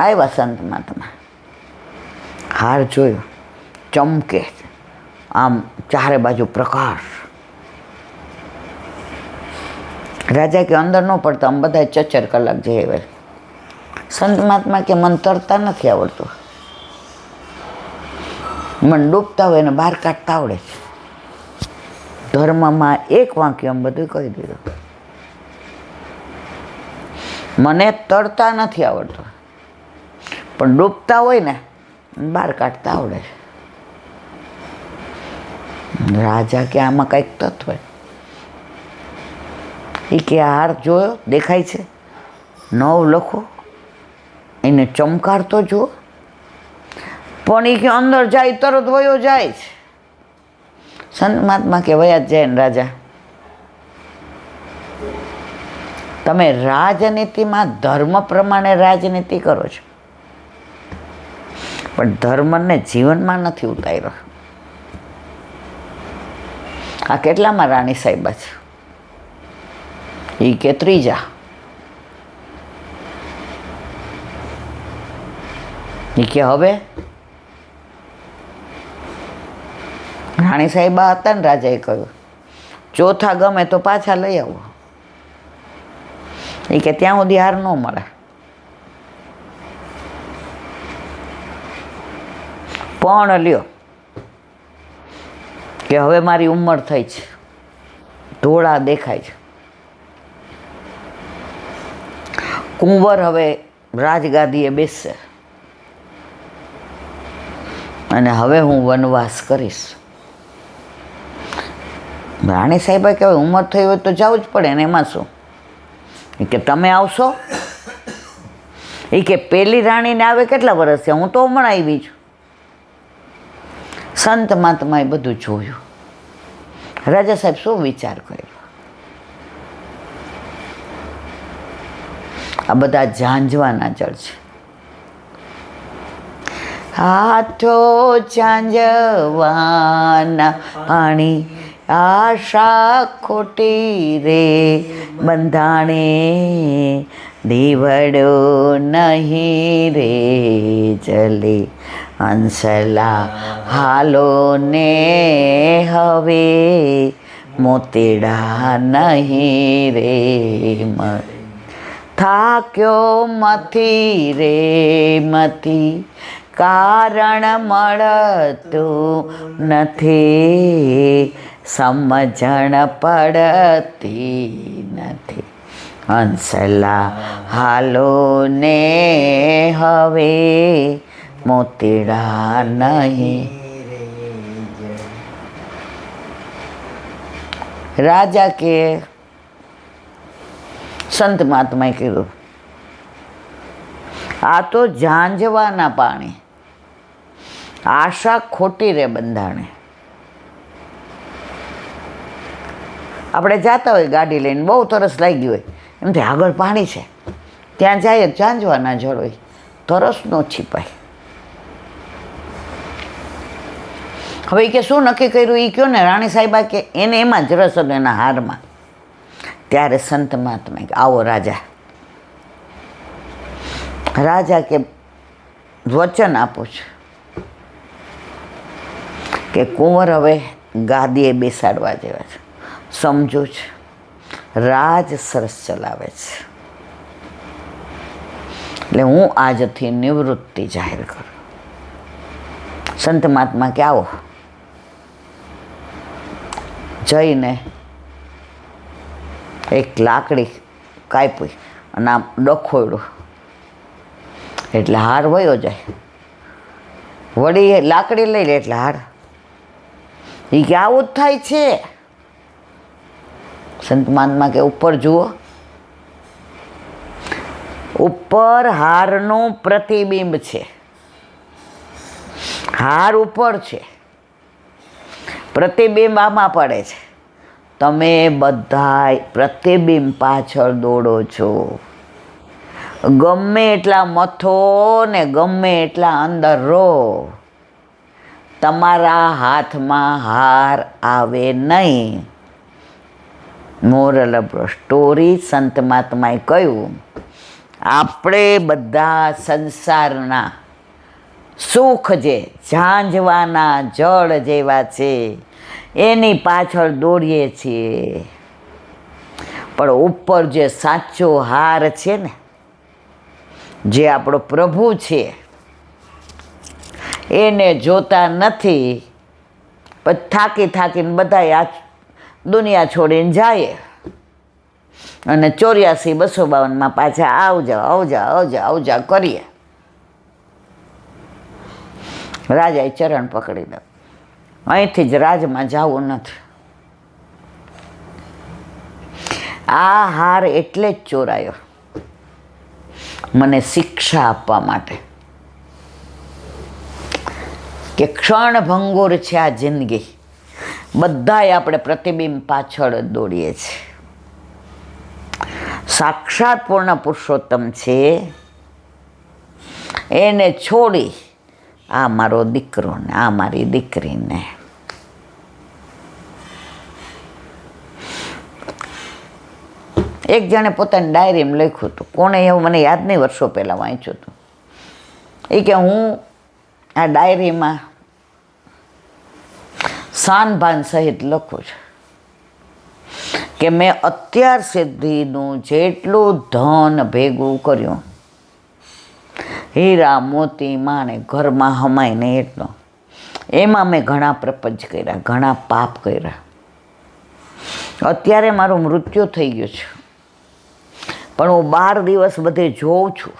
આવ્યા સંત મહાત્મા, હાર જોયો, ચમકે, આમ ચારે બાજુ પ્રકાશ. રાજા કે અંદર ન પડતા આમ બધા 4 કલાક જઈ આવ્યા. સંત મહાત્મા કે મન તરતા નથી આવડતું, મન ડૂબતા હોય ને બહાર કાઢતા આવડે છે. ધર્મમાં એક વાક્ય આમ બધું કહી દીધું, મને તરતા નથી આવડતું પણ ડૂબતા હોય ને બહાર કાઢતા આવડે છે. રાજા કે આમાં કંઈક તત્વ, એ કે હાર જોયો, દેખાય છે, 9 લખો, એને ચમકારતો જુઓ, પણ એ કે અંદર જાય તરત વયો જાય છે. સંત મહાત્મા કે વયા જ જાય ને રાજા, તમે રાજનીતિમાં ધર્મ પ્રમાણે રાજનીતિ કરો છો પણ ધર્મને જીવનમાં નથી ઉતાર્યો. આ કેટલામાં રાણી સાહેબા છે? એ કે 3જા. એ કે હવે રાણી સાહેબા હતા ને, રાજાએ કહ્યું 4થા ગમે તો પાછા લઈ આવો. એ કે ત્યાં સુધી હાર ન મળે. પણ લ્યો કે હવે મારી ઉંમર થઈ છે, ધોળા દેખાય છે, કુંવર હવે રાજગાદીએ બેસશે અને હવે હું વનવાસ કરીશ. રાણી સાહેબે કે ઉંમર થઈ હોય તો જવું જ પડે ને, એમાં શું? એ કે તમે આવશો? એ કે પેલી રાણીને આવે કેટલા વર્ષ છે, હું તો હમણાં આવી છું. સંત મહાત્માએ બધું જોયું. રાજા સાહેબ શું વિચાર કર્યો? આ બધા ઝાંઝવાના જળ છે. હાથો ઝાંઝવાના પાણી, આશા ખોટી રે બંધાણે, દીવડો નહીં રે જલે, હંસલા હાલો ને હવે, મોતીડા નહીં રે મળે, થાક્યો મથી રે મથી, કારણ મળતું નથી, સમજણ પડતી નથી, હંસલા હાલો ને હવે, મોતીડા નહીં. રાજા કે સંત મહાત્માએ કીધું આ તો ઝાંઝવાના પાણી, આશા ખોટી રે બંધાણે. આપણે જાતા હોય ગાડી લઈને, બહુ તરસ લાગી હોય, એમથી આગળ પાણી છે ત્યાં જાય, ઝાંઝવાના જળ હોય, તરસ ન છીપાય. હવે એ કે શું નક્કી કર્યું? એ કહો ને. રાણી સાહેબા કે એને એમાં જ રસ હતો, એના હારમાં. ત્યારે સંત મહાત્મા કે આવો રાજા. રાજા કે વચન આપું છું કે કુંવર હવે ગાદીએ બેસાડવા જેવા છે, સમજો છે, રાજ સરસ ચલાવે છે, એટલે હું આજથી નિવૃત્તિ જાહેર કરું. સંત મહાત્મા કે આવો. જઈને એક લાકડી કાપી અને આમ ડખોયડું એટલે હાર વયો જાય. વળી લાકડી લઈ લે એટલે હાર. એ કે આવું જ થાય છે. સંત મહાત્મા કે ઉપર જુઓ, ઉપર હારનું પ્રતિબિંબ છે, હાર ઉપર છે, પ્રતિબિંબ આમાં પડે છે. તમે બધાય પ્રતિબિંબ પાછળ દોડો છો. ગમે એટલા મથો ને ગમે એટલા અંદર રહો, તમારા હાથમાં હાર આવે નહીં. મોરલ ઓફ સ્ટોરી, સંત મહાત્માએ કહ્યું આપણે બધા સંસારના સુખ જે ઝાંઝવાના જળ જેવા છે એની પાછળ દોડીએ છીએ, પણ ઉપર જે સાચો હાર છે ને, જે આપણો પ્રભુ છે, એને જોતા નથી. પછી થાકી થાકીને બધા આ દુનિયા છોડીને જાય અને 84-252 પાછા આવજા કરીએ. રાજાએ ચરણ પકડી દે, અહીંથી જ રાજમાં જવું નથી. આ હાર એટલે જ ચોરાયો, મને શિક્ષા આપવા માટે કે ક્ષણભંગુર છે આ જિંદગી. બધાય આપણે પ્રતિબિંબ પાછળ જ દોડીએ છીએ. સાક્ષાત પૂર્ણ પુરુષોત્તમ છે એને છોડી આ મારો દીકરો ને આ મારી દીકરીને. એક જણે પોતાની ડાયરીમાં લખ્યું હતું, કોણે એવું મને યાદ નહીં, વર્ષો પહેલાં વાંચ્યું હતું. એ કે હું આ ડાયરીમાં શાનભાન સહિત લખું છું કે મેં અત્યાર સુધીનું જેટલું ધન ભેગું કર્યું, હીરા મોતી માને ઘરમાં હમાઈને એટલો, એમાં મેં ઘણા પ્રપંચ કર્યા, ઘણા પાપ કર્યા. અત્યારે મારું મૃત્યુ થઈ ગયું છે, પણ હું 12 દિવસ બધે જોઉં છું.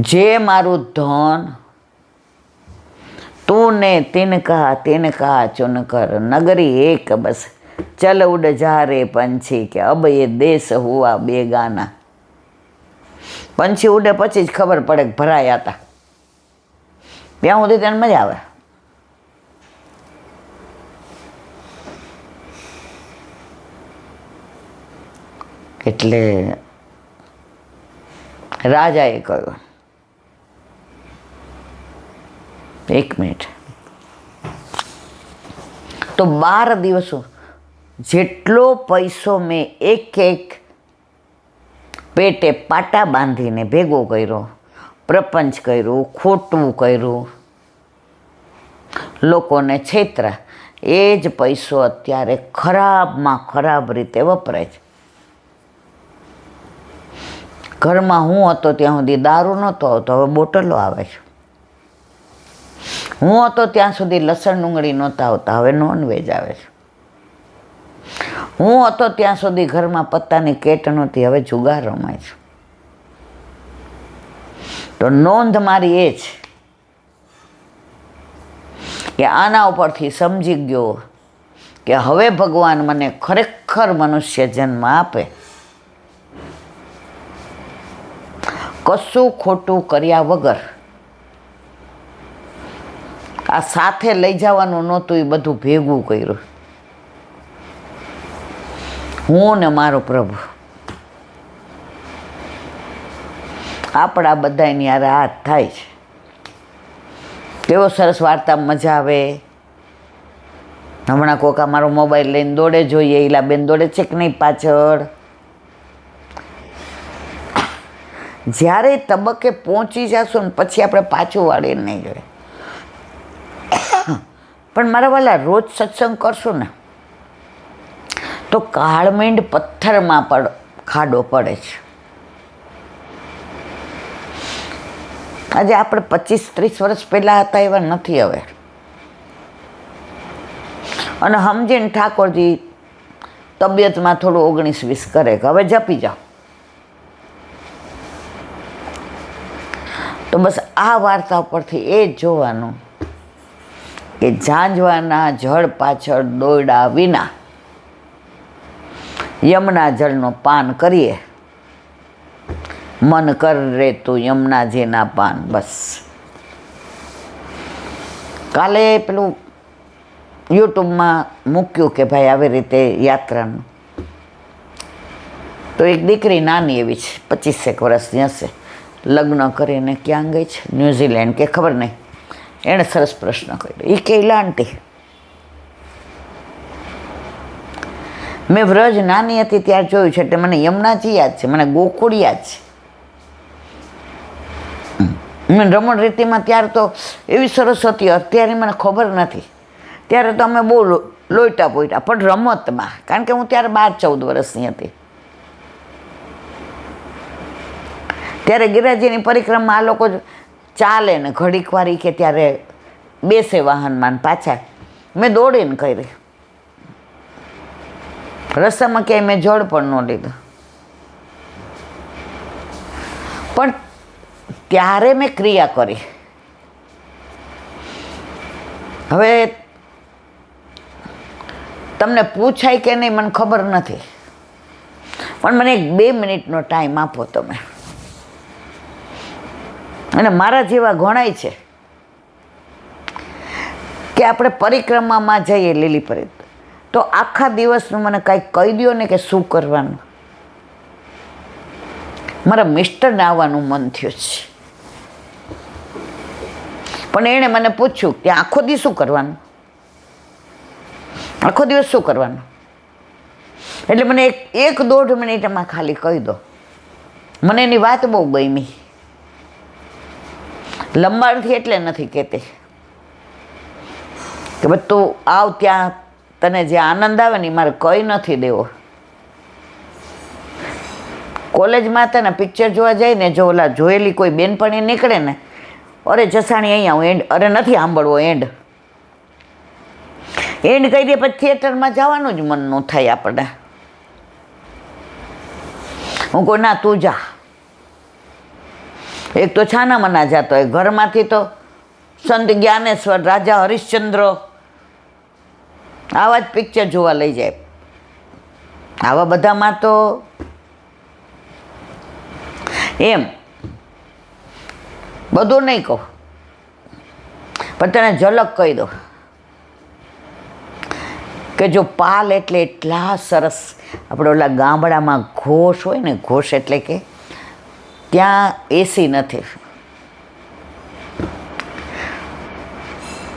જે મારું ધન તું ને तिनका चुनकर नगरी एक बस चल उड़ जा रे पंछी के अब ये देश हुआ बेगाना. પંછી ઉડે પછી જ ખબર પડે કે ભરાયા હતા. ત્યાં સુધી તેને મજા આવે. એટલે રાજાએ કહ્યું, 1 મિનિટ, તો 12 દિવસો જેટલો પૈસો મેં એક પેટે પાટા બાંધીને ભેગો કર્યો, પ્રપંચ કર્યું, ખોટું કર્યું, લોકોને છેતરા, એ જ પૈસો અત્યારે ખરાબમાં ખરાબ રીતે વપરાય છે. ઘરમાં હું હતો ત્યાં સુધી દારૂ નહોતો આવતો, હવે બોટલો આવે છે. હું હતો ત્યાં સુધી લસણ ડુંગળી નહોતા આવતા, હવે નોનવેજ આવે છે. હું હતો ત્યાં સુધી ઘરમાં પત્તાની કેટ નહોતી, હવે જુગાર રમાય છે. તો નોંધ મારી એ છે કે આના ઉપરથી સમજી ગયો કે હવે ભગવાન મને ખરેખર મનુષ્ય જન્મ આપે, કશું ખોટું કર્યા વગર, આ સાથે લઈ જવાનું નહોતું એ બધું ભેગું કર્યું. હું ને મારો પ્રભુ, આપણા બધાની યાર હાથ થાય છે. કેવો સરસ વાર્તા, મજા આવે. હમણાં કોક મારો મોબાઈલ લઈને દોડે, જોઈએ ઈલાબેન દોડે છે કે નહીં પાછળ. જ્યારે તબક્કે પહોંચી જશું ને પછી આપણે પાછું વાળીને નહીં જોઈએ. પણ મારા વાલા, રોજ સત્સંગ કરશું ને તો કાળમીંડ પથ્થરમાં પણ ખાડો પડે છે. આજે આપણે 25-30 વર્ષ પહેલાં હતા એવા નથી હવે. અને સમજીને ઠાકોરજી તબિયતમાં થોડું 19-20 કરે કે હવે જપી જાઓ. તો બસ આ વાર્તા પરથી એ જ જોવાનું કે ઝાંઝવાના જળ પાછળ દોડ્યા વિના યમુના જળનો પાન કરીએ. મન કર રે તું યમુનાજીના પાન. બસ કાલે પેલું યુટ્યુબમાં મૂક્યું કે ભાઈ આવી રીતે યાત્રાનું, તો એક દીકરી નાની એવી છે, 25 વર્ષની હશે, લગ્ન કરીને ક્યાં ગઈ છે, ન્યૂઝીલેન્ડ કે ખબર નહીં. એણે સરસ પ્રશ્ન કર્યો. એ કે આંટી, મેં વ્રજ નાની હતી ત્યારે જોયું છે, એટલે મને યમુનાજી યાદ છે, મને ગોકુળ યાદ છે. મને રમણ રીતિમાં ત્યારે તો એવી સરસ હતી, અત્યારે મને ખબર નથી. ત્યારે તો અમે બહુ લોઈટા પોઈટા, પણ રમતમાં, કારણ કે હું ત્યારે 12-14 વર્ષની હતી. ત્યારે ગિરિરાજની પરિક્રમા આ લોકો ચાલે ને ઘડીક વારી કે ત્યારે બેસે વાહનમાં પાછા. મેં દોડીને કરી, રસ્તામાં ક્યાંય મેં જળ પણ ન લીધું. પણ ત્યારે મેં ક્રિયા કરી. હવે તમને પૂછાય કે નહીં મને ખબર નથી, પણ મને 1-2 મિનિટનો ટાઈમ આપો તમે. અને મારા જેવા ઘણાય છે કે આપણે પરિક્રમામાં જઈએ લીલી પરી, તો આખા દિવસનું મને કાંઈક કહી દો ને કે શું કરવાનું. મારા મિસ્ટરને આવવાનું મન થયું છે, પણ એણે મને પૂછ્યું કે આખો દિવસ શું કરવાનું, આખો દિવસ શું કરવાનું. એટલે મને 1-1.5 મિનિટમાં ખાલી કહી દો. મને એની વાત બહુ ગમી. લંબાણથી એટલે નથી કહેતી કે ભાઈ તું આવ ત્યાં તને જે આનંદ આવે ને મારે કંઈ નથી દેવો. કોલેજમાં હતા ને પિક્ચર જોવા જાય ને, જો ઓલા જોયેલી કોઈ બેનપણી નીકળે ને, અરે જસાણી અહીંયા હું એન્ડ, અરે નથી સાંભળવો એન્ડ કહી દે, પછી થિયેટરમાં જવાનું જ મન ન થાય આપણને. હું કહું ના તું જા. એક તો છાનામાં ના જતો હોય, ઘરમાંથી તો સંત જ્ઞાનેશ્વર, રાજા હરિશ્ચંદ્ર આવા જ પિક્ચર જોવા લઈ જાય. આવા બધામાં તો એમ બધું નહીં કહું, પણ તને ઝલક કહી દો કે જો પાલ એટલે એટલા સરસ. આપણે ઓલા ગામડામાં ઘોષ હોય ને, ઘોષ એટલે કે ત્યાં એસી નથી,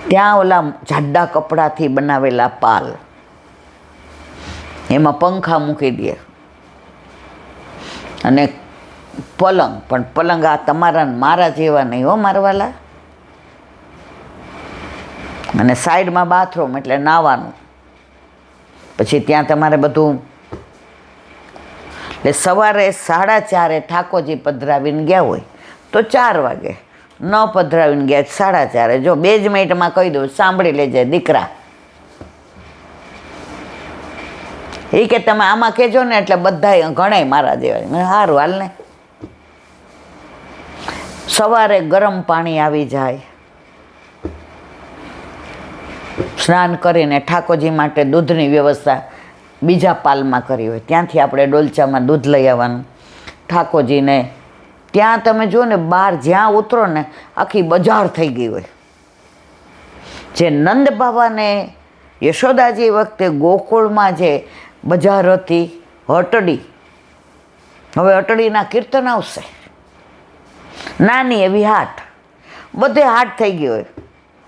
ત્યાં ઓલા જાડા કપડાથી બનાવેલા પાલ, એમાં પંખા મૂકી દે અને પલંગ, પણ પલંગ આ તમારા મારા જેવા નહીં હો મારવાલા. અને સાઈડમાં બાથરૂમ એટલે નાવાનું. પછી ત્યાં તમારે બધું, એટલે સવારે 4:30 ઠાકોરજી પધરાવીને ગયા હોય તો 4 વાગે, ન પધરાવીને ગયા 4:30. જો 2 જ મિનિટમાં કહી દઉં, સાંભળી લેજે દીકરા. એ કે તમે આમાં કહેજો ને એટલે બધા ઘણાય મારા જેવા. સારું હાલ ને. સવારે ગરમ પાણી આવી જાય, સ્નાન કરીને ઠાકોરજી માટે દૂધની વ્યવસ્થા બીજા પાલમાં કરી હોય, ત્યાંથી આપણે ડોલચામાં દૂધ લઈ આવવાનું. ઠાકોરજીને ત્યાં તમે જુઓ ને, બહાર જ્યાં ઉતરો ને આખી બજાર થઈ ગઈ હોય. જે નંદ બાબાને યશોદાજી વખતે ગોકુળમાં જે બજાર હતી, હટડી, હવે હટડીના કીર્તન આવશે. નાની એવી હાટ, બધે હાટ થઈ ગઈ હોય.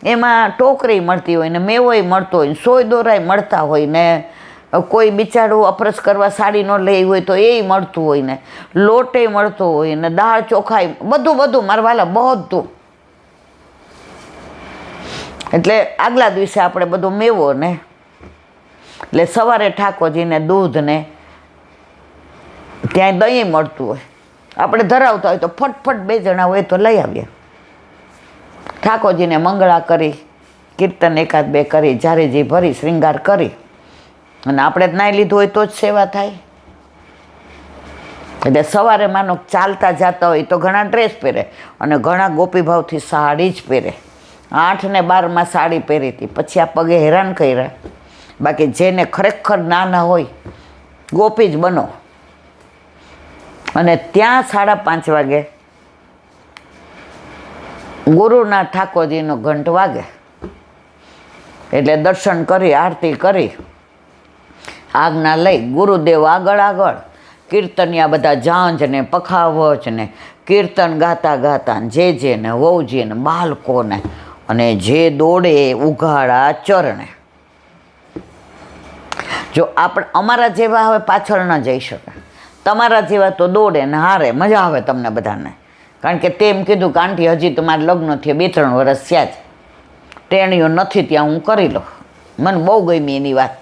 એમાં ટોકરી મળતી હોય ને મેવોય મળતો હોય, સોય દોરાય મળતા હોય ને, કોઈ બિચારું અપરસ કરવા સાડી ન લઈ હોય તો એ મળતું હોય ને, લોટે મળતો હોય ને, દાળ ચોખાઈ, બધું મારવાલા બધું. એટલે આગલા દિવસે આપણે બધું મેવો ને, એટલે સવારે ઠાકોરજીને દૂધ ને ત્યાં દહીં મળતું હોય. આપણે ધરાવતા હોય તો ફટફટ 2 જણા હોય તો લઈ આવીએ. ઠાકોરજીને મંગળા કરી, કીર્તન 1-2 કરી, જારેજી ભરી, શ્રૃંગાર કરી, અને આપણે જ નાઈ લીધું હોય તો જ સેવા થાય. એટલે સવારે માનો ચાલતા જતા હોય તો ઘણા ડ્રેસ પહેરે, અને ઘણા ગોપીભાવથી સાડી જ પહેરે. 8 ને 12માં સાડી પહેરી હતી, પછી આ પગે હેરાન કર્યા. બાકી જેને ખરેખર નાના હોય, ગોપી જ બનો. અને ત્યાં 5:30 વાગે ગુરુના ઠાકોરજીનો ઘંટ વાગે, એટલે દર્શન કરી, આરતી કરી, આજ્ઞા લઈ ગુરુદેવ આગળ કીર્તનિયા બધા જાંજ ને પખાવચ ને કીર્તન ગાતા જે ને વહુજી ને બાળકોને, અને જે દોડે ઉઘાડા ચરણે. જો આપણે અમારા જેવા હવે પાછળ ન જઈ શકે, તમારા જેવા તો દોડે ને હારે, મજા આવે તમને બધાને. કારણ કે તેમ કીધું કે આંટી હજી તો મારા લગ્ન થયા 2-3 વર્ષ થયા જ, ટેણીઓ નથી ત્યાં હું કરી લઉં. મને બહુ ગમી એની વાત.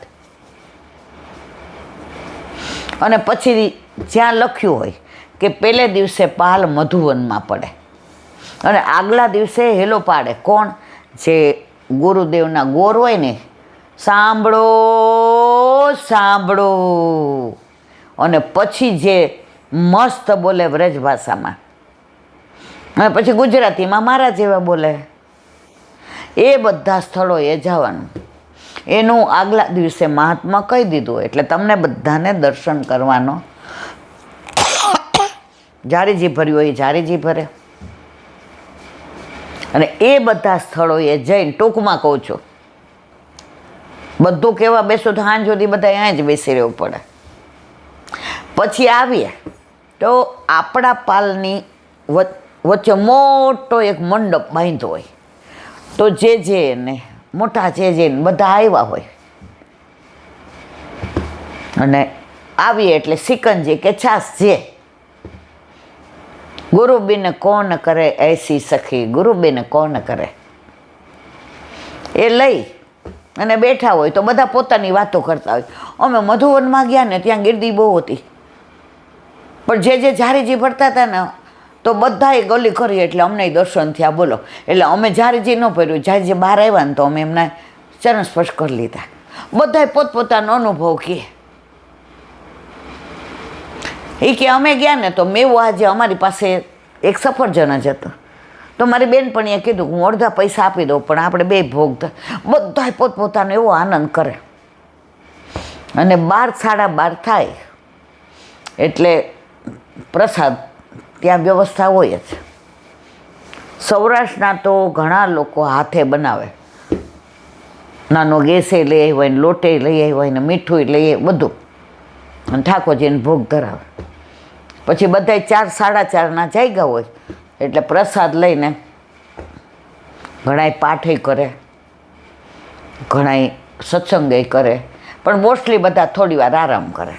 અને પછી જ્યાં લખ્યું હોય કે પહેલે દિવસે પાલ મધુવનમાં પડે અને આગલા દિવસે હેલો પાડે કોણ? જે ગુરુદેવના ગોર હોય ને, સાંભળો સાંભળો, અને પછી જે મસ્ત બોલે વ્રજ ભાષામાં, અને પછી ગુજરાતીમાં મારા જેવા બોલે. એ બધા સ્થળોએ જવાનું. એનું આગલા દિવસે મહાત્મા કહી દીધું, એટલે તમને બધાને દર્શન કરવાનો. જારીજી ભર્યું હોય જારીજી ભરે. અને એ બધા સ્થળોએ જઈને, ટૂંકમાં કહું છું, બધું કહેવા બેસો તો સાંજ સુધી બધા અહીંયા જ બેસી રહેવું પડે. પછી આવીએ તો આપણા પાલની વચ્ચે મોટો એક મંડપ બાંધ્યો હોય. તો જે ને મોટા જે બધા આવ્યા હોય, અને આવીએ એટલે સિકંજી કે છાસ જે ગુરુબીને કોણ કરે એસી સખી, ગુરુબીને કોણ કરે, એ લઈ અને બેઠા હોય તો બધા પોતાની વાતો કરતા હોય. અમે મધુવનમાં ગયા ને ત્યાં ગીરદી બહુ હતી, પણ જે જારીજી ભરતા હતા ને તો બધાએ ગલી કરી એટલે અમને દર્શન થયા. બોલો, એટલે અમે જારીજી ન ભર્યું, જારીજી બહાર આવ્યા ને તો અમે એમના ચરણ સ્પર્શ કરી લીધા. બધાએ પોતપોતાનો અનુભવ કહે. એ કે અમે ગયા ને તો મેવું આજે અમારી પાસે એક સફરજન જ હતું, તો મારી બેનપણીએ કીધું હું અડધા પૈસા આપી દઉં, પણ આપણે 2 ભોગ. બધાએ પોતપોતાનો એવો આનંદ કરે. અને 12-12:30 થાય એટલે પ્રસાદ ત્યાં વ્યવસ્થા હોય જ. સૌરાષ્ટ્રના તો ઘણા લોકો હાથે બનાવે, નાનો ગેસે લઈ આવ્યો હોય ને લોટે લઈ આવ્યો હોય ને મીઠું લઈ આવ્યું બધું, અને ઠાકોરજીને ભોગ ધરાવે. પછી બધા 4-4:30 જાગ્યા હોય એટલે પ્રસાદ લઈને ઘણાય પાઠે કરે, ઘણાય સત્સંગે કરે, પણ મોસ્ટલી બધા થોડી વાર આરામ કરે.